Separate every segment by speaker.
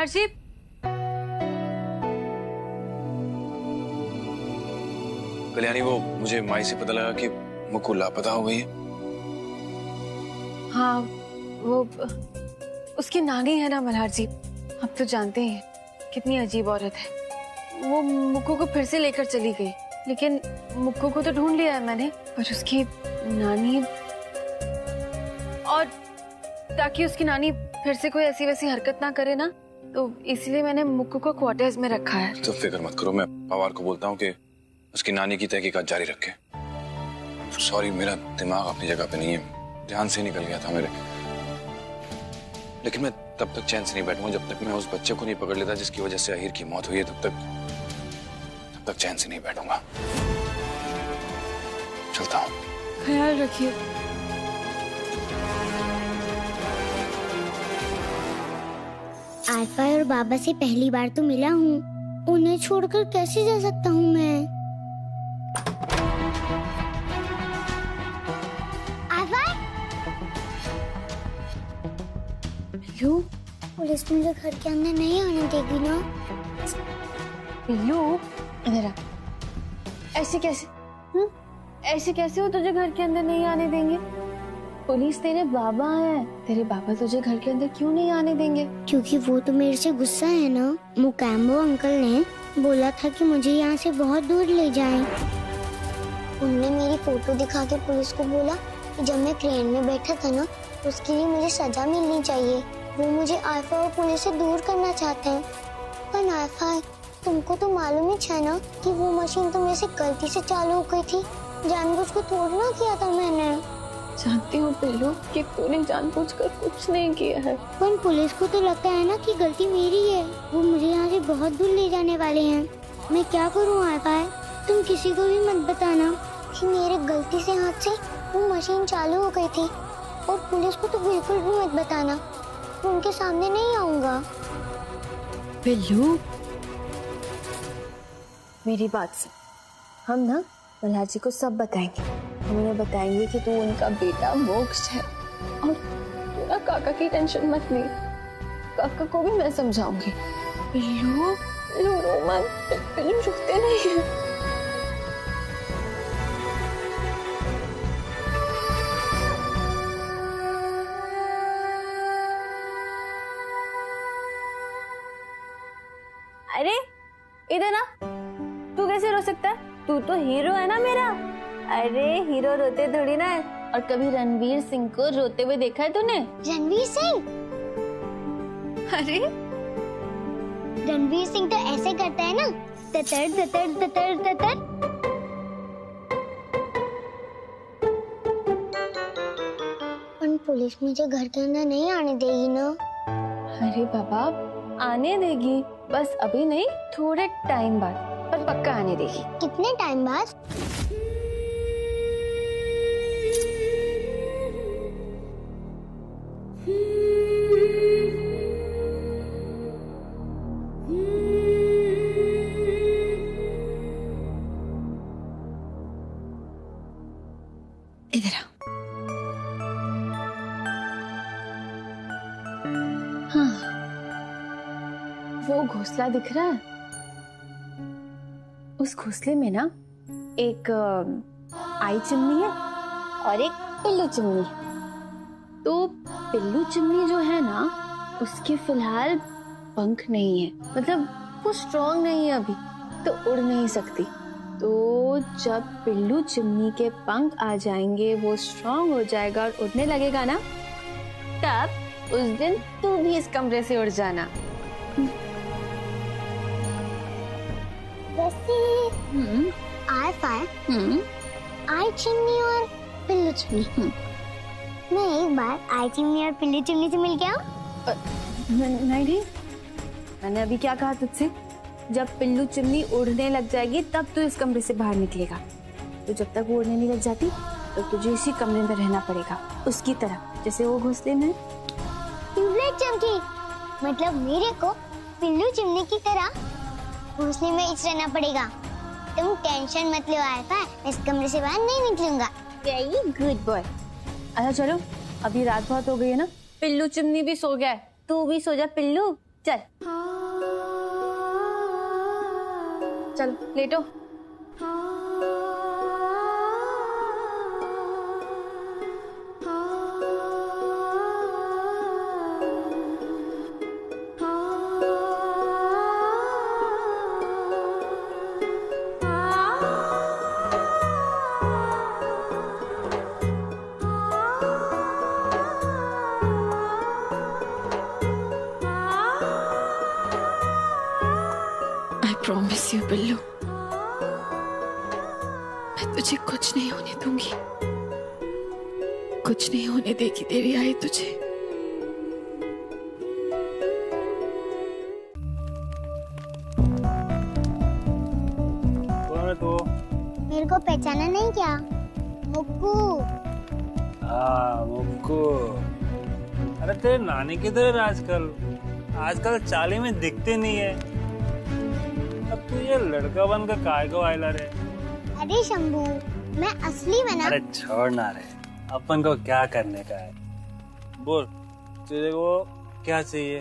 Speaker 1: मल्हार जी।
Speaker 2: कल्याणी, वो मुझे माई से पता लगा कि मुक्कू लापता हो गई है।
Speaker 1: हाँ, वो उसकी नानी है ना मल्हार जी, आप तो जानते हैं कितनी अजीब औरत है। वो मुक्कू को फिर से लेकर चली गई, लेकिन मुक्कू को तो ढूंढ लिया है मैंने, पर उसकी नानी, और ताकि उसकी नानी फिर से कोई ऐसी वैसी हरकत ना करे ना, तो इसलिए मैंने मुक्कू को क्वार्टर्स में रखा है।
Speaker 2: तो फिक्र मत करो, मैं पवार को बोलता हूँ कि उसकी नानी की तहकीकात जारी रखे। सॉरी, मेरा दिमाग अपनी जगह पे नहीं है, ध्यान से निकल गया था मेरे। लेकिन मैं तब तक चैन से नहीं बैठूंगा जब तक मैं उस बच्चे को नहीं पकड़ लेता जिसकी वजह से अहीर की मौत हुई है। तब तक चैन से नहीं बैठूंगा। चलता हूँ।
Speaker 1: ख्याल रखिए।
Speaker 3: आयफा और बाबा से पहली बार तो मिला हूँ, उन्हें छोड़कर कैसे जा सकता हूँ मैं? आयफा,
Speaker 1: पिल्लू,
Speaker 3: पुलिस मुझे घर के अंदर नहीं आने देगी ना?
Speaker 1: पिल्लू, इधर आ। ऐसे कैसे? ऐसे कैसे वो तुझे घर के अंदर नहीं आने देंगे? पुलिस तेरे बाबा है, तेरे बाबा तुझे घर के अंदर क्यों नहीं आने देंगे?
Speaker 3: क्योंकि वो तो मेरे से गुस्सा है ना। मुकेम्बो अंकल ने बोला था कि मुझे यहाँ से बहुत दूर ले जाएं। उनने मेरी फोटो दिखा के पुलिस को बोला कि जब मैं क्रेन में बैठा था ना, उसके लिए मुझे सजा मिलनी चाहिए। वो मुझे आयफा और पुलिस से दूर करना चाहते हैं। पर आयफा, तुमको तो मालूम ही है ना कि वो मशीन तो मेरे से गलती से चालू हो गई थी, जानबूझ को तोड़ना किया था मैंने।
Speaker 1: जानती हूँ पिल्लू कि तूने जानबूझकर कुछ नहीं किया है,
Speaker 3: पर पुलिस को तो लगता है ना कि गलती मेरी है। वो मुझे यहाँ से बहुत दूर ले जाने वाले हैं। मैं क्या करूँ आयफा? तुम किसी को भी मत बताना कि मेरे गलती से हाथ से वो मशीन चालू हो गई थी, और पुलिस को तो बिल्कुल भी मत बताना। मैं उनके सामने नहीं आऊंगा।
Speaker 1: पिल्लू, मेरी बात सुन। हम ना मल्हार जी को सब बताएंगे। हम उन्हें बताएंगे कि तू उनका बेटा मोक्ष है, और तू ना काका की टेंशन मत ले। काका को भी मैं समझाऊंगी। पिल्लू, पिल्लू रो मत। पिल्लू रुकते नहीं है। अरे इधर ना, तू कैसे रो सकता है? तू तो हीरो है ना मेरा। अरे हीरो रोते थोड़ी ना है। और कभी रणवीर सिंह को रोते हुए देखा है तूने?
Speaker 3: रणवीर सिंह?
Speaker 1: अरे
Speaker 3: रणवीर सिंह तो ऐसे करता है ना, ततर ततर ततर ततर। पर पुलिस मुझे घर के अंदर नहीं आने देगी ना?
Speaker 1: अरे बाबा, आने देगी, बस अभी नहीं, थोड़े टाइम बाद, पर पक्का आने देगी।
Speaker 3: कितने टाइम बाद?
Speaker 1: इधर आओ। हाँ, वो घोंसला दिख रहा है? उस घोंसले में ना एक आई चिमनी है और एक पिल्लू चिमनी है। तो पिल्लू चिमनी जो है ना, उसके फिलहाल पंख नहीं है, मतलब वो स्ट्रॉन्ग नहीं है अभी, तो उड़ नहीं सकती। तो जब पिल्लू चिमनी के पंख आ जाएंगे, वो स्ट्रॉन्ग हो जाएगा और उड़ने लगेगा ना, तब उस दिन तू भी इस कमरे से उड़ जाना।
Speaker 3: वैसे आई चिमनी और पिल्लू चिमनी, मैं एक बार आई चिमनी और पिल्लू चिमनी से मिल गया।
Speaker 1: नहीं, मैंने अभी क्या कहा तुझसे? जब पिल्लू चिमनी उड़ने लग जाएगी तब तू इस कमरे से बाहर निकलेगा। तो जब तक वो उड़ने नहीं लग जाती तो तुझे इसी कमरे में रहना पड़ेगा, उसकी तरह जैसे वो घोंसले में।
Speaker 3: ट्यूबलाइट चमकी, मतलब मेरे को पिल्लू चिमनी की तरह घोंसले में इस रहना पड़ेगा। तुम टेंशन मत लो आयफा, इस कमरे से बाहर नहीं निकलूंगा।
Speaker 1: Very good boy. अच्छा चलो, अभी रात बहुत हो गई है ना, पिल्लू चिमनी भी सो गया है, तू भी सो जा पिल्लू। चल चल लेटो।
Speaker 4: प्रॉमिस यू बिल्लू, मैं तुझे कुछ नहीं होने दूंगी, कुछ नहीं होने देगी देवी आई तुझे।
Speaker 5: कौन है तू?
Speaker 3: मेरे को पहचाना नहीं क्या? मुक्कू।
Speaker 5: हाँ मुक्कू। अरे तेरे नानी किधर है आजकल? आजकल चाली में दिखते नहीं है। अब तू ये लड़का बनकर काय को आयला रे?
Speaker 3: अरे शंभू, मैं असली बना।
Speaker 5: अरे छोड़ ना रे, अपन को क्या करने का है? बोल तुझे को क्या चाहिए?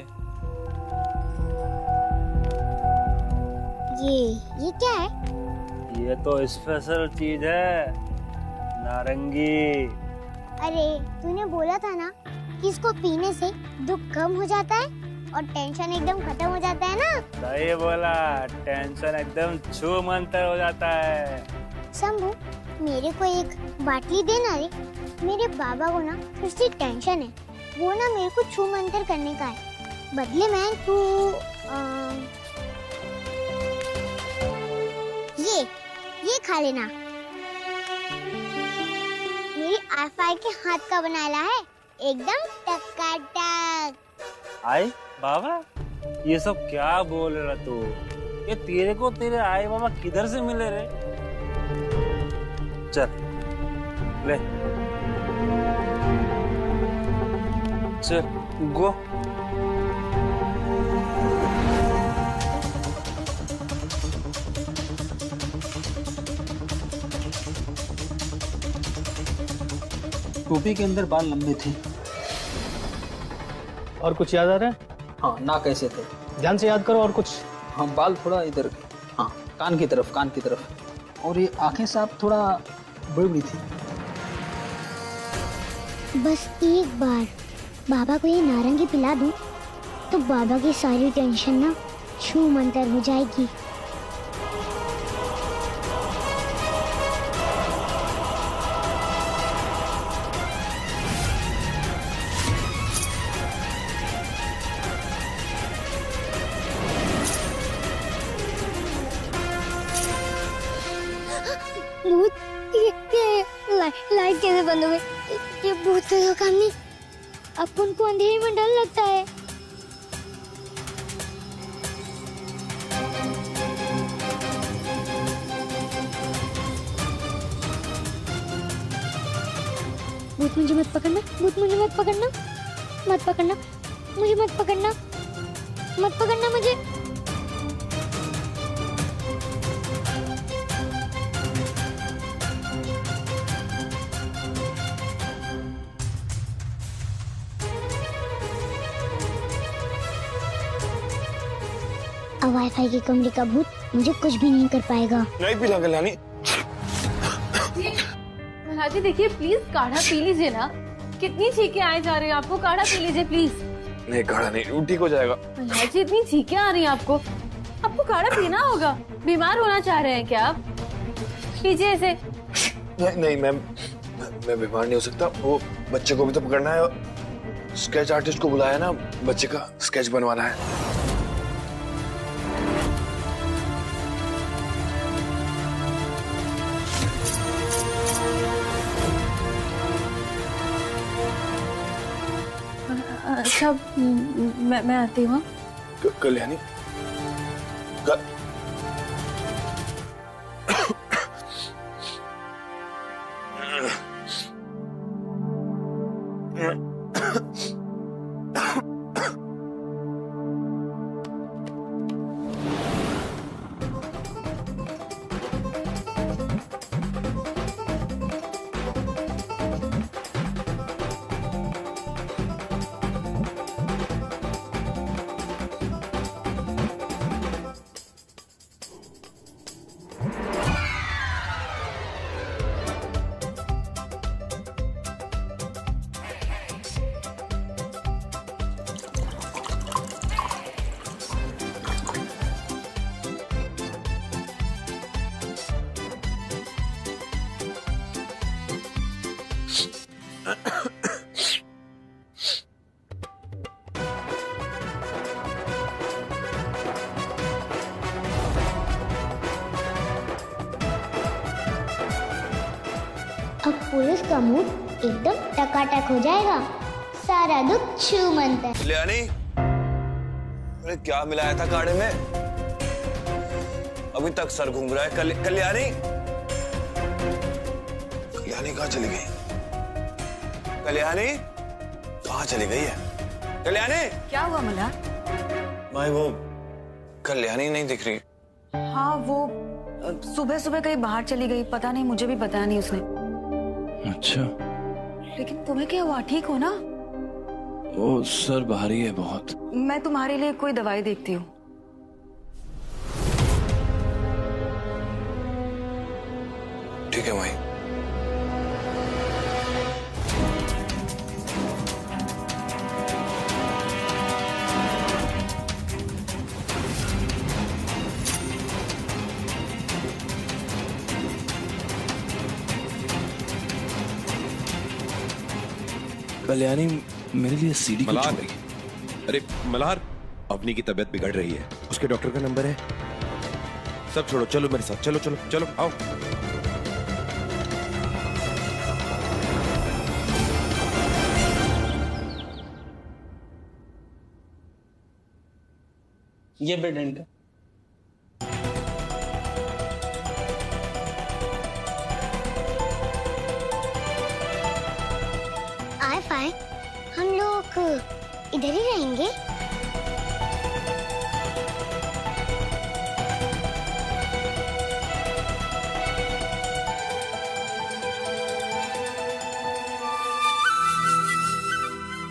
Speaker 3: ये क्या है?
Speaker 5: ये तो स्पेशल चीज है, नारंगी।
Speaker 3: अरे तूने बोला था ना कि इसको पीने से दुख कम हो जाता है और टेंशन एकदम खत्म हो जाता है ना?
Speaker 5: सही बोला, टेंशन एकदम छू मंतर हो जाता है।
Speaker 3: शंभू, मेरे को एक बाटली देना रे। मेरे बाबा को ना फिर से टेंशन है, वो ना मेरे को छू मंतर करने का है। बदले में तू ये खा लेना। मेरी आफाई के हाथ का बनाया है, एकदम टकाटक।
Speaker 5: आई बाबा, ये सब क्या बोल रहा तू? ये तेरे को तेरे आई बाबा किधर से मिले रे? चल ले, चल गो।
Speaker 6: टोपी के अंदर बाल लंबे थे।
Speaker 7: और कुछ याद आ रहा है?
Speaker 6: हाँ, ना कैसे थे?
Speaker 7: ध्यान से याद करो। और कुछ?
Speaker 6: हाँ, बाल थोड़ा इधर, हाँ कान की तरफ। और ये आंखें साफ थोड़ा बड़ी बड़ी थी।
Speaker 3: बस एक बार बाबा को ये नारंगी पिला दूं तो बाबा की सारी टेंशन ना छू मंतर हो जाएगी। भूत? लाइट कैसे बंद हो गई? ये भूत का काम नहीं। अपन को अंधेरे में डर लगता है। भूत मुझे मत पकड़ना, भूत मुझे मत पकड़ना, मत पकड़ना मुझे, मत पकड़ना, मत पकड़ना मुझे। अब वाईफाई के कमरे का भूत मुझे कुछ भी नहीं कर पाएगा।
Speaker 2: नहीं पीला कल्याणी।
Speaker 1: मल्हार जी देखिए, प्लीज काढ़ा पी लीजिए ना। कितनी छींकें आए जा रही हैं आपको, काढ़ा पी लीजिए प्लीज।
Speaker 2: नहीं काढ़ा नहीं, ठीक हो जाएगा।
Speaker 1: मल्हार जी इतनी छींकें आ रही हैं आपको काढ़ा पीना होगा। बीमार होना चाह रहे हैं क्या आप? पीजिए इसे।
Speaker 2: नहीं मैम, मैं बीमार नहीं हो सकता। वो बच्चे को भी तो पकड़ना है, स्केच आर्टिस्ट को बुलाया ना, बच्चे का स्केच बनवाना है।
Speaker 1: अच्छा, मैं आती हूँ।
Speaker 2: कल्याणी
Speaker 3: अब पुलिस का मूड एकदम टकाटक हो जाएगा, सारा दुख छू मनता है।
Speaker 2: कल्याणी, अरे क्या मिलाया था काढ़े में? अभी तक सर घूम रहा है। कल्याणी, कल्याणी कहाँ चली गई? कल्याणी कहाँ चली गई है? कल्याणी,
Speaker 8: क्या हुआ मल्हार?
Speaker 2: भाई वो कल्याणी नहीं दिख रही।
Speaker 8: हाँ, वो सुबह सुबह कहीं बाहर चली गई, पता नहीं, मुझे भी बताया नहीं उसने।
Speaker 2: अच्छा,
Speaker 8: लेकिन तुम्हें क्या हुआ? ठीक हो ना?
Speaker 2: वो सर भारी है बहुत।
Speaker 8: मैं तुम्हारे लिए कोई दवाई देखती हूँ।
Speaker 2: ठीक है भाई। कल्याणी मेरे लिए सीडी क्यों छोड़ गई?
Speaker 9: अरे मल्हार, अवनी की तबीयत बिगड़ रही है, उसके डॉक्टर का नंबर है। सब छोड़ो, चलो मेरे साथ, चलो चलो चलो, आओ।
Speaker 6: ये बेड एंड है।
Speaker 3: आए हम लोग इधर ही रहेंगे।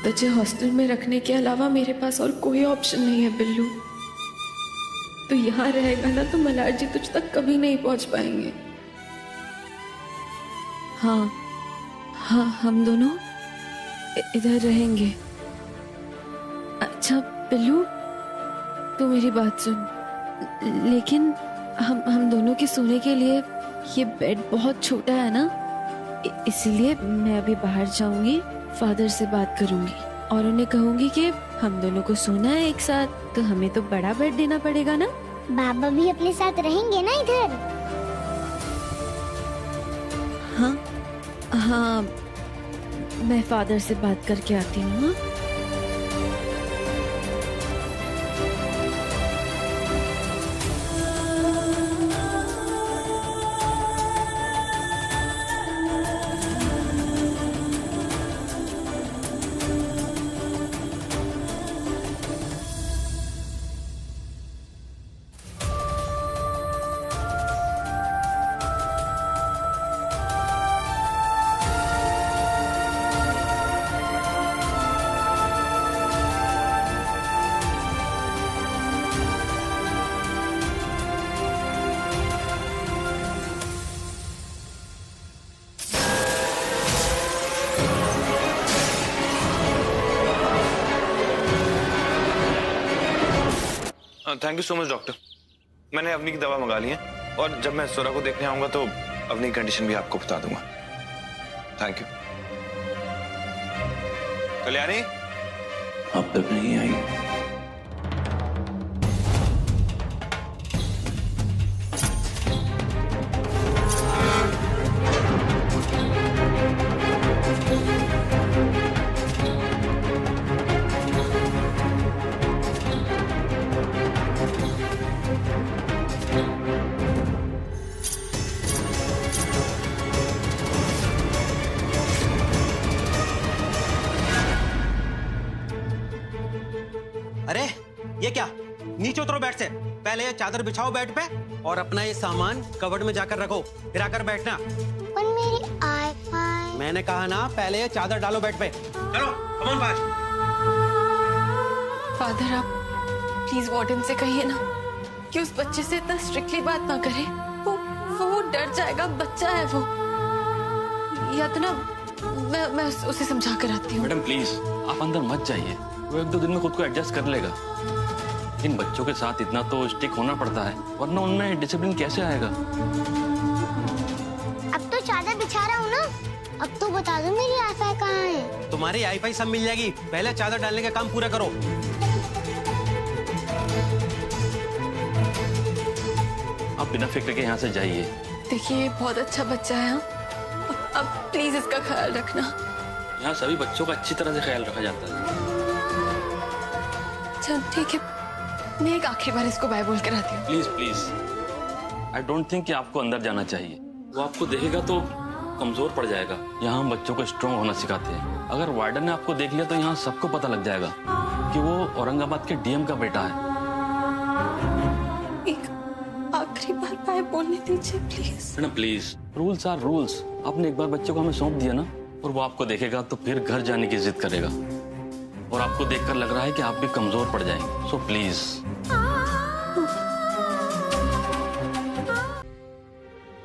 Speaker 4: तुझे हॉस्टल में रखने के अलावा मेरे पास और कोई ऑप्शन नहीं है बिल्लू। तू यहाँ रहेगा ना तो मल्हार जी तुझ तक कभी नहीं पहुंच पाएंगे। हाँ हाँ, हम दोनों इधर रहेंगे। अच्छा बिल्लू, तू मेरी बात सुन, लेकिन हम दोनों के सोने के लिए ये बेड बहुत छोटा है ना, इसीलिए मैं अभी बाहर जाऊंगी, फादर से बात करूंगी और उन्हें कहूंगी कि हम दोनों को सोना है एक साथ, तो हमें तो बड़ा बेड देना पड़ेगा ना।
Speaker 3: बाबा भी अपने साथ रहेंगे ना इधर?
Speaker 4: हाँ हाँ, मैं फादर से बात करके आती हूँ। हाँ?
Speaker 2: Thank you so much doctor. मैंने अवनी की दवा मंगा ली है और जब मैं सोरा को देखने आऊंगा तो अवनी की कंडीशन भी आपको बता दूंगा। Thank you. कल्याणी अब तक नहीं आई।
Speaker 10: अरे ये क्या, नीचे उतरो बेड से। पहले ये चादर बिछाओ बेड पे और अपना ये सामान कबर्ड में जाकर रखो, फिर आकर बैठना।
Speaker 3: पर मेरी आईफाई।
Speaker 10: मैंने कहा ना, पहले ये चादर डालो बेड पे। चलो कम ऑन फास्ट।
Speaker 4: फादर आप प्लीज वार्डन से कहिए ना कि उस बच्चे से इतना स्ट्रिक्टली बात ना करे। वो डर जाएगा, बच्चा है वो। या तो ना मैं उसे समझा कर आती हूँ।
Speaker 11: मैडम प्लीज आप अंदर मत जाइए, वो 1-2 दिन में खुद को एडजस्ट कर लेगा। इन बच्चों के साथ इतना तो स्टिक होना पड़ता है, वरना उनमें डिसिप्लिन कैसे आएगा।
Speaker 3: अब तो चादर बिछा रहा हूँ ना, अब तो बता दो मेरी आईफाई कहाँ
Speaker 10: हमारी वाईफाई सब मिल जाएगी। पहले चादर डालने का काम पूरा करो।
Speaker 11: आप बिना फिक्र के यहाँ से जाइए।
Speaker 4: देखिए ये बहुत अच्छा बच्चा है, अब प्लीज इसका ख्याल रखना।
Speaker 11: यहाँ सभी बच्चों का अच्छी तरह से ख्याल रखा जाता है।
Speaker 4: चल ठीक है, मैं एक आखिरी बार इसको बाय बोल कर आती हूँ।
Speaker 11: Please please, I don't think कि आपको अंदर जाना चाहिए। वो आपको देखेगा तो कमजोर पड़ जाएगा। यहाँ हम बच्चों को स्ट्रांग होना सिखाते हैं। अगर वार्डन ने आपको देख लिया तो यहाँ सबको पता लग जाएगा कि वो औरंगाबाद के डीएम का बेटा है।
Speaker 4: एक आखिरी बार बाय बोलने दीजिए please.
Speaker 11: Madam please, rules are rules. आपने एक बार बच्चे को हमें सौंप दिया ना, और वो आपको देखेगा तो फिर घर जाने की जिद करेगा, और आपको देखकर लग रहा है कि आप भी कमजोर पड़ जाएंगे। So please.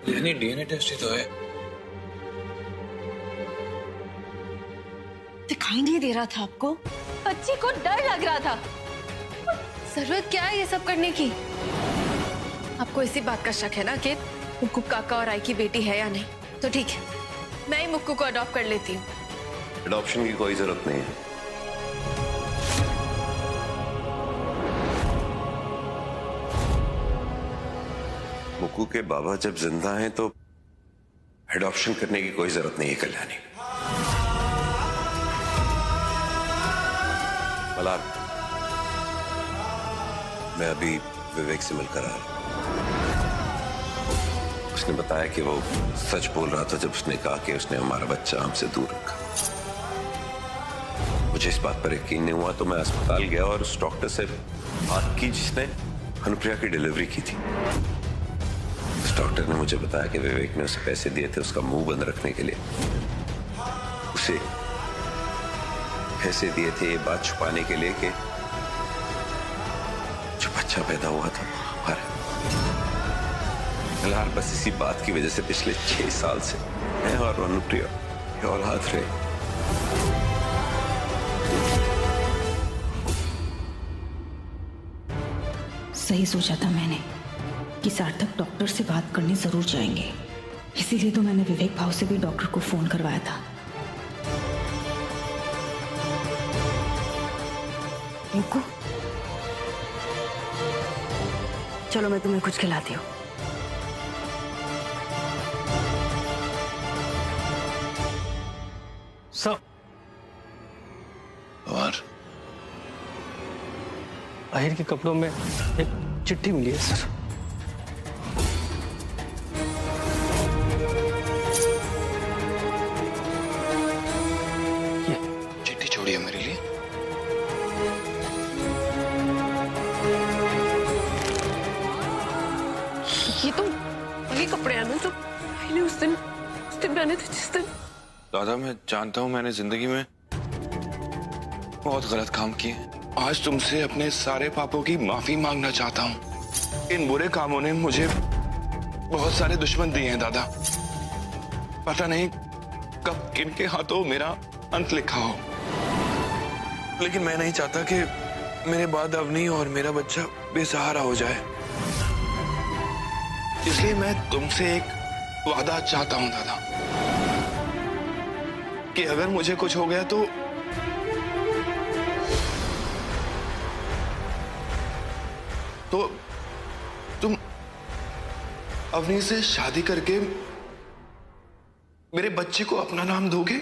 Speaker 2: यानी डीएनए टेस्ट ही तो है।
Speaker 4: दिखाई नहीं दे रहा था आपको? बच्ची को डर लग रहा था। जरूरत क्या है ये सब करने की? आपको इसी बात का शक है ना कि मुक्कू काका और आई की बेटी है या नहीं? तो ठीक है, मैं ही मुक्कू को अडॉप्ट कर लेती हूँ।
Speaker 9: अडॉप्शन की कोई जरूरत नहीं है। मुक्कू के बाबा जब जिंदा हैं तो अडॉप्शन करने की कोई जरूरत नहीं है कल्याणी। मलार, मैं अभी विवेक से मिलकर आ रहा हूं। उसने बताया कि वो सच बोल रहा था जब उसने कहा कि उसने हमारा बच्चा हमसे दूर रखा। मुझे इस बात पर यकीन नहीं हुआ तो मैं अस्पताल गया और उस डॉक्टर से बात की जिसने अनुप्रिया की डिलीवरी की थी। उस डॉक्टर ने मुझे बताया कि विवेक ने उसे पैसे दिए थे उसका मुंह बंद रखने के लिए। उसे पैसे दिए थे ये बात छुपाने के लिए कि जो बच्चा पैदा हुआ था हमारा। फिलहाल बस इसी बात की वजह से पिछले 6 साल से मैं और अनुप्रिया औलाद रहे।
Speaker 12: सही सोचा था मैंने कि सार्थक डॉक्टर से बात करने जरूर जाएंगे, इसीलिए तो मैंने विवेक भाव से भी डॉक्टर को फोन करवाया था।
Speaker 8: रिंकू, चलो मैं तुम्हें कुछ खिलाती हूँ।
Speaker 7: सर,
Speaker 2: और
Speaker 7: आहिर के कपड़ों में एक चिट्ठी मिली है सर।
Speaker 2: ये चिट्ठी छोड़ी है मेरे लिए।
Speaker 4: ये तो वही कपड़े हैं ना जो पहले उस दिन पहने थे जिस दिन।
Speaker 2: दादा, मैं जानता हूँ मैंने जिंदगी में बहुत गलत काम किए। आज तुमसे अपने सारे पापों की माफी मांगना चाहता हूँ। इन बुरे कामों ने मुझे बहुत सारे दुश्मन दिए हैं दादा। पता नहीं कब किनके हाथों मेरा अंत लिखा हो, लेकिन मैं नहीं चाहता कि मेरे बाद अवनी और मेरा बच्चा बेसहारा हो जाए। इसलिए मैं तुमसे एक वादा चाहता हूं दादा कि अगर मुझे कुछ हो गया तो तुम अवनी से शादी करके मेरे बच्चे को अपना नाम दोगे?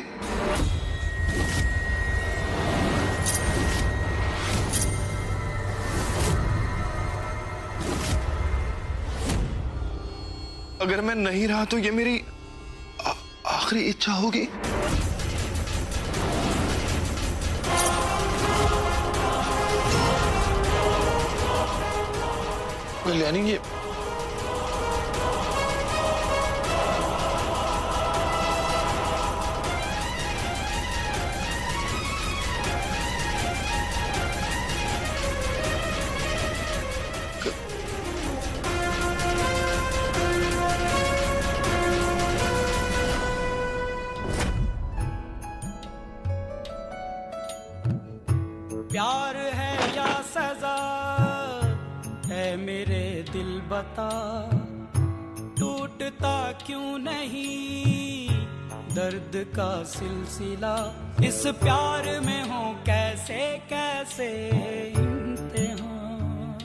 Speaker 2: अगर मैं नहीं रहा तो ये मेरी आखिरी इच्छा होगी। कल्याणी, ये
Speaker 13: प्यार है या सजा है मेरे दिल बता, टूटता क्यों नहीं दर्द का सिलसिला, इस प्यार में हो कैसे कैसे इम्तिहान,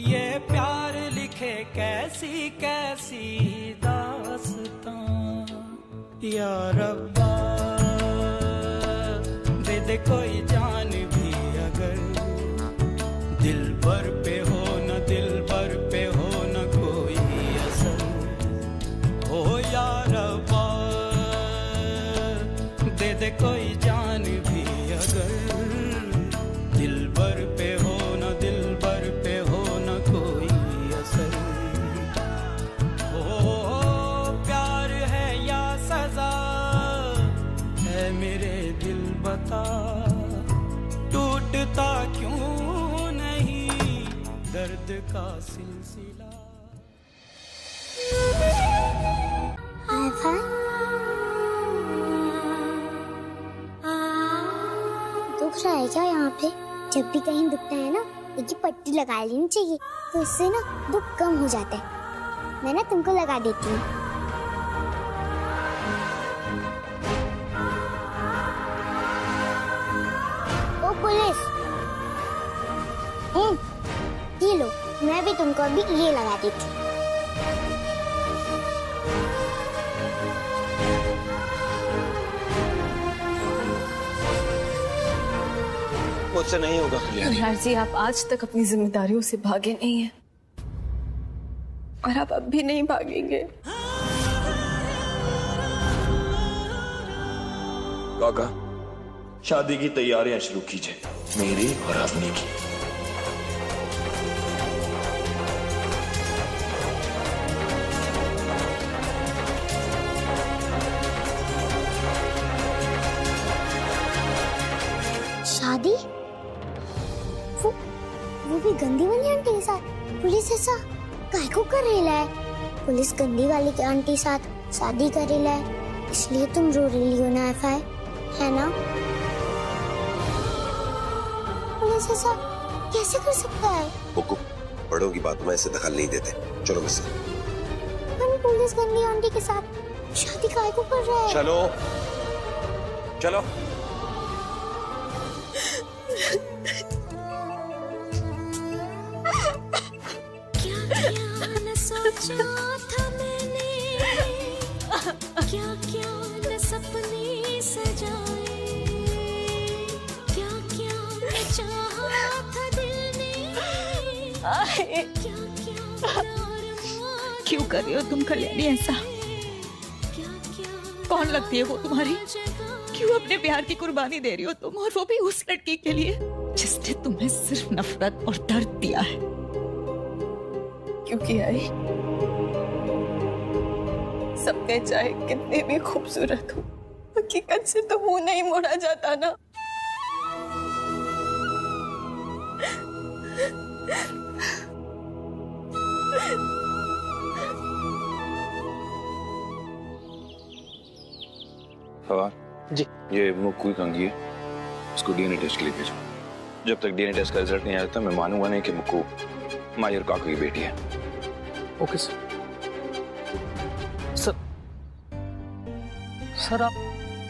Speaker 13: ये प्यार लिखे कैसी कैसी दास्तां। या रब्बा दे दे कोई जान भी अगर, दिल भर पे हो न दिल भर पे हो न कोई असर, हो या रब्बा दे दे कोई जान भी अगर, दिल भर पे हो न दिल भर पे हो न कोई असर। ओ प्यार है या सजा है मेरे दिल बता, टूटता क्यों नहीं दर्द का सिलसिला।
Speaker 3: दुख रहा है क्या यहाँ पे? जब भी कहीं दुखता है ना, एक पट्टी लगा लेनी चाहिए, तो इससे ना दुख कम हो जाता है। मैं ना तुमको लगा देती हूँ। ओ पुलिस, ये लो, मैं भी तुमको अभी ये लगा देती हूँ।
Speaker 2: मुझसे नहीं होगा कल्याणी।
Speaker 4: मल्हार जी, आप आज तक अपनी जिम्मेदारियों से भागे नहीं हैं और आप अब भी नहीं भागेंगे।
Speaker 2: काका, शादी की तैयारियां शुरू कीजिए, मेरी और अपनी की।
Speaker 3: शादी? वो भी गंदी वाली आंटी के साथ? पुलिस ऐसा काहे को कर रही है? पुलिस गंदी वाली के आंटी साथ शादी कर रही है, इसलिए तुम रो रही हो ना एफआई, है ना? पुलिस ऐसा कैसे कर सकता है?
Speaker 9: हुकुम, बड़ों की बातों में ऐसे दखल नहीं देते। चलो मिस्टर।
Speaker 3: हम पुलिस गंदी आंटी के साथ शादी काहे को कर रहा है?
Speaker 2: चलो चलो।
Speaker 14: सोचा था मैंने, क्या क्या न सपने सजाए, क्या क्या न चाहा था दिल ने, क्या क्या
Speaker 12: क्यों कर रही हो तुम कल्याणी ऐसा? कौन लगती है वो तुम्हारी? क्यों अपने प्यार की कुर्बानी दे रही हो तुम, और वो भी उस लड़की के लिए जिसने तुम्हें सिर्फ नफरत और दर्द दिया है?
Speaker 4: क्योंकि आई सपने चाहे कितने भी खूबसूरत हो, हकीकत से तो मुंह नहीं मोड़ा जाता ना।
Speaker 2: जी, ये मुक्कू की कंघी है, उसको डीएनए टेस्ट के लिए भेजो। जब तक डीएनए टेस्ट का रिजल्ट नहीं आता मैं मानूंगा नहीं कि मुक्कू माई और काका की बेटी है।
Speaker 7: Okay sir. सर आप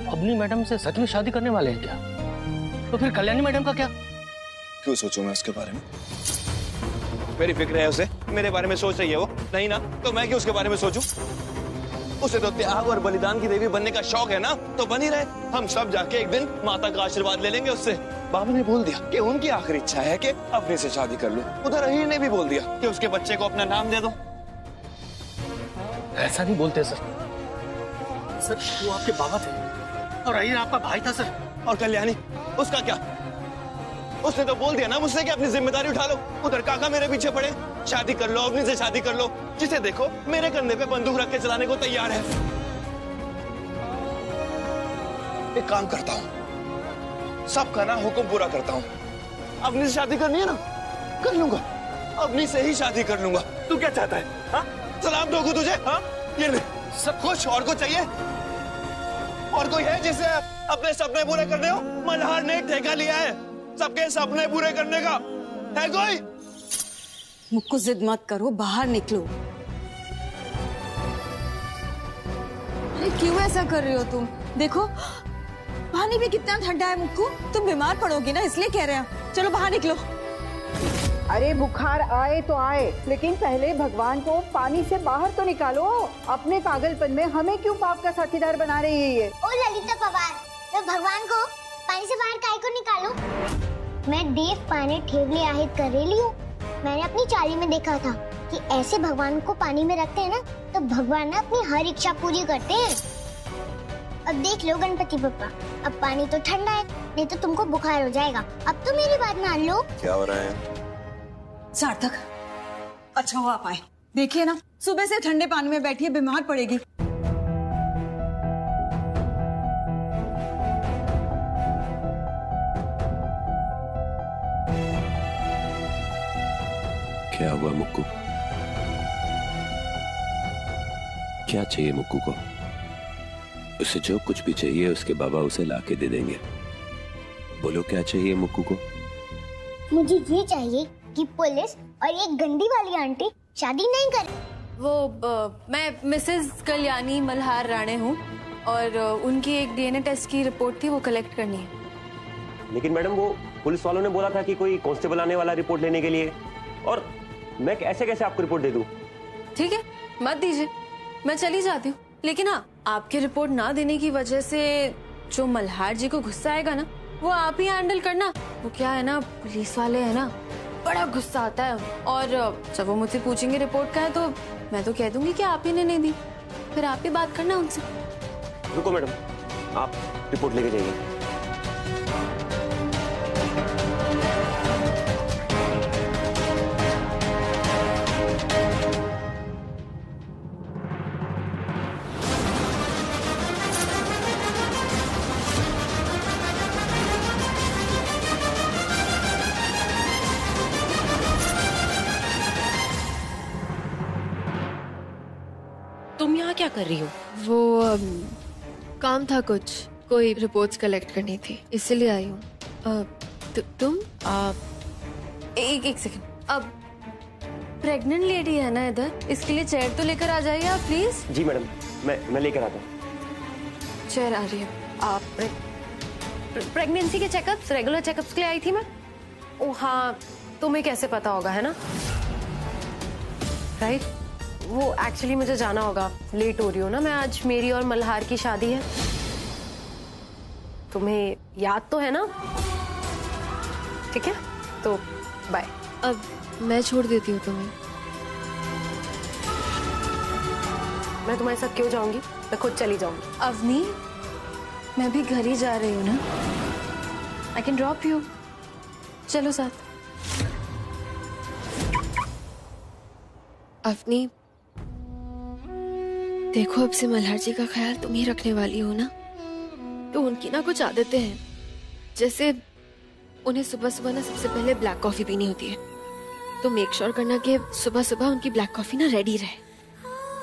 Speaker 7: अपनी मैडम से सच में शादी करने वाले हैं क्या? तो फिर कल्याणी मैडम का क्या?
Speaker 2: क्यों सोचूं मैं उसके बारे में? मेरी फिक्र है उसे, मेरे बारे में सोच रही है वो, नहीं ना? तो मैं क्यों उसके बारे में सोचूं? उसे तो त्याग और बलिदान की देवी बनने का शौक है ना, तो बन ही रहे। हम सब जाके एक दिन माता का आशीर्वाद ले लेंगे उससे। बाबा ने बोल दिया कि उनकी आखिरी इच्छा है कि अपने से शादी कर लो। उधर अहीर ने भी बोल दिया कि उसके बच्चे को अपना नाम दे दो।
Speaker 7: ऐसा नहीं बोलते सर। सर वो आपके बाबा थे और अहीर आपका भाई था सर।
Speaker 2: और कल्याणी, उसका क्या? उसने तो बोल दिया ना मुझसे कि अपनी जिम्मेदारी उठा लो। उधर काका मेरे पीछे पड़े, शादी कर लो, अपनी से शादी कर लो। जिसे देखो मेरे कंधे पे बंदूक रख के चलाने को तैयार है। एक काम करता हूँ, सबका ना हुक्म पूरा करता हूँ। अपनी से शादी करनी है ना, कर लूंगा, अपनी से ही शादी कर लूंगा। तू क्या चाहता है? हाँ, सलाम ठोकूं तुझे? हाँ, ये ले सब कुछ। और को चाहिए? और कोई है जिसे अपने सपने पूरे करने हो? मल्हार ने एक ठेका लिया है सबके सपने पूरे करने का, है कोई?
Speaker 8: मुझको जिद मत करो, बाहर निकलो। अरे क्यों ऐसा कर रही हो तुम? देखो पानी भी कितना ठंडा है मुक्कू, तुम बीमार पड़ोगी ना, इसलिए कह रहे हैं। चलो बाहर निकलो।
Speaker 15: अरे बुखार आए तो आए, लेकिन पहले भगवान को पानी से बाहर तो निकालो। अपने पागलपन में हमें क्यों पाप का साथीदार बना रही है ये?
Speaker 3: ओ ललिता पवार, तो भगवान को पानी से बाहर काहे को निकालो? मैं देव पानी ठेवली आहित कर रही हूँ। मैंने अपनी चाली में देखा था कि ऐसे भगवान को पानी में रखते हैं ना, तो भगवान ना अपनी हर इच्छा पूरी करते हैं। अब देख लो गणपति बप्पा, अब पानी तो ठंडा है, नहीं तो तुमको बुखार हो जाएगा। अब तो मेरी बात मान लो।
Speaker 9: क्या हो रहा है?
Speaker 8: सार्थक, अच्छा हुआ आप आए। देखिए ना, सुबह से ठंडे पानी में बैठी है, बीमार पड़ेगी।
Speaker 9: क्या हुआ मुक्कू? क्या चाहिए मुक्कू को? उसे जो कुछ भी चाहिए उसके बाबा उसे लाके दे देंगे। बोलो क्या चाहिए मुक्कू को?
Speaker 3: मुझे ये चाहिए कि पुलिस और एक गंदी वाली आंटी शादी नहीं करे।
Speaker 4: मैं मिसेस कल्याणी मल्हार राणे हूँ और उनकी एक डीएनए टेस्ट की रिपोर्ट थी, वो कलेक्ट करनी है।
Speaker 16: लेकिन मैडम वो पुलिस वालों ने बोला था कि कोई कांस्टेबल आने वाला रिपोर्ट लेने के लिए, और मैं कैसे आपको रिपोर्ट दे दूं? ठीक है, मत दीजिए, मैं चली जाती हूँ। लेकिन हाँ, आपकी रिपोर्ट ना देने की वजह से जो मल्हार जी को गुस्सा आएगा ना, वो आप ही हैंडल करना। वो क्या है ना, पुलिस वाले है ना, बड़ा गुस्सा आता है, और जब वो मुझसे पूछेंगे रिपोर्ट का है तो मैं तो कह दूंगी कि आप ही ने नहीं दी, फिर आप ही बात करना उनसे। रुको मैडम, आप रिपोर्ट लेके जाइए।
Speaker 4: तुम यहाँ क्या कर रही हो? वो काम था कुछ, कोई रिपोर्ट्स कलेक्ट करनी थी, इसलिए आई हूँ। तुम एक सेकंड, अब प्रेग्नेंट लेडी है ना इधर, इसके लिए चेयर तो लेकर आ जाइए आप प्लीज।
Speaker 16: जी मैडम, मैं लेकर आता हूँ।
Speaker 4: चेयर आ रही है। आप प्रेगनेंसी के चेकअप्स, रेगुलर चेकअप्स के लिए आई थी मैं। ओ हाँ, तुम्हें कैसे पता होगा, है ना? राइट, वो एक्चुअली मुझे जाना होगा, लेट हो रही हो ना मैं आज, मेरी और मल्हार की शादी है। तुम्हें याद तो है ना? ठीक है, तो बाय। अब मैं छोड़ देती हूँ तुम्हें। मैं तुम्हारे साथ क्यों जाऊंगी, मैं खुद चली जाऊंगी। अवनी, मैं भी घर ही जा रही हूँ ना, आई कैन ड्रॉप यू, चलो साथ। अवनी देखो, अब से मल्हार जी का ख्याल तुम ही रखने वाली हो ना, तो उनकी ना कुछ आदतें हैं, जैसे उन्हें सुबह सुबह ना सबसे पहले ब्लैक कॉफी पीनी होती है, तो मेक श्योर करना कि सुबह सुबह उनकी ब्लैक कॉफी ना रेडी रहे।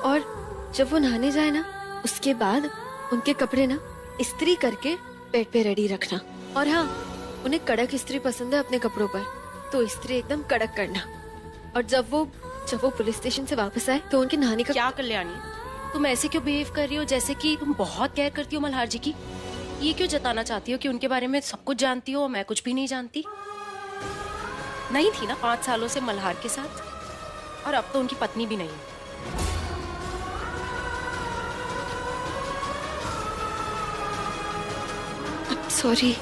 Speaker 4: और जब वो नहाने जाए ना, उसके बाद उनके कपड़े ना इस्त्री करके बेड पे रेडी रखना। और हाँ, उन्हें कड़क इस्त्री पसंद है अपने कपड़ों पर, तो इस्त्री एकदम कड़क करना। और जब वो पुलिस स्टेशन से वापस आए तो उनके नहाने का।
Speaker 17: क्या कल्याणी, तुम ऐसे क्यों बिहेव कर रही हो जैसे कि तुम बहुत केयर करती हो मल्हार जी की? ये क्यों जताना चाहती हो कि उनके बारे में सब कुछ जानती हो, मैं कुछ भी नहीं जानती? नहीं थी ना 5 सालों से मल्हार के साथ, और अब तो उनकी पत्नी भी नहीं है।
Speaker 4: सॉरी,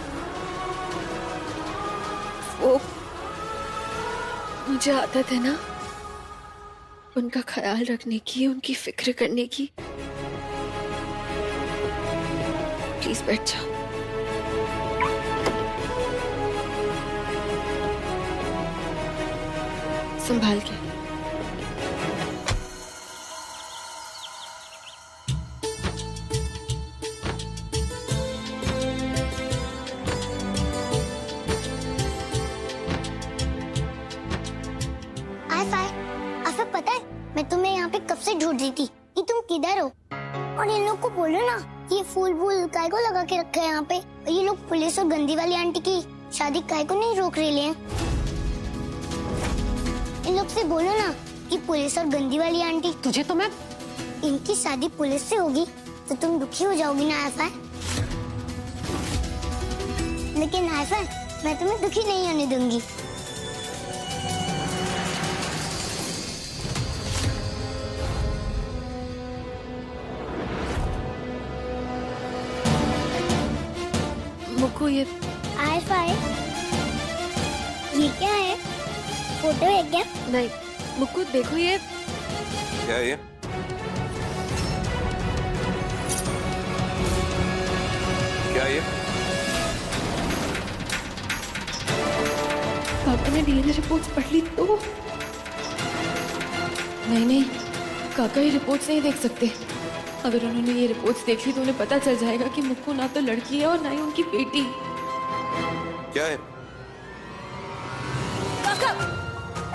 Speaker 4: वो मुझे आदत है ना उनका ख्याल रखने की, उनकी फिक्र करने की। प्लीज बैठ जाओ। संभाल के।
Speaker 3: मैं तुम्हें यहाँ पे कब से ढूंढ रही थी कि तुम किधर हो। और इन लोग को बोलो ना, ये फूल काय को लगा के रखा है यहाँ पे। ये लोग पुलिस और गंदी वाली आंटी की शादी काय को नहीं रोक रहे हैं। इन लोग से बोलो ना कि पुलिस और गंदी वाली आंटी,
Speaker 17: तुझे तो मैं,
Speaker 3: इनकी शादी पुलिस से होगी तो तुम दुखी हो जाओगी ना आयफा। लेकिन आयफा, मैं तुम्हें दुखी नहीं होने दूंगी।
Speaker 4: मुक्कू ये
Speaker 3: आयफा, ये क्या है? फोटो है क्या?
Speaker 4: नहीं मुक्कू देखो ये
Speaker 9: क्या है ये? क्या ये?
Speaker 4: काका ने डीएनए रिपोर्ट्स पढ़ ली तो? नहीं काका ये रिपोर्ट्स नहीं देख सकते। अगर उन्होंने ये रिपोर्ट्स देख ली तो उन्हें पता चल जाएगा कि मुक्कू ना तो लड़की है और ना ही उनकी बेटी।
Speaker 9: क्या है?
Speaker 17: काका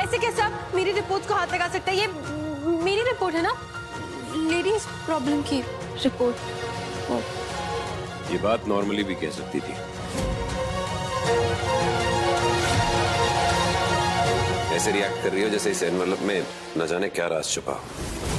Speaker 17: ऐसे कैसे आप मेरी रिपोर्ट्स को हाथ लगा सकते हैं? ये मेरी रिपोर्ट है ना, लेडीज प्रॉब्लम की रिपोर्ट।
Speaker 9: ये बात नॉर्मली भी कह सकती थी। ऐसे रिएक्ट कर रही हो जैसे इस एनवलप में न जाने क्या राज छुपा हो।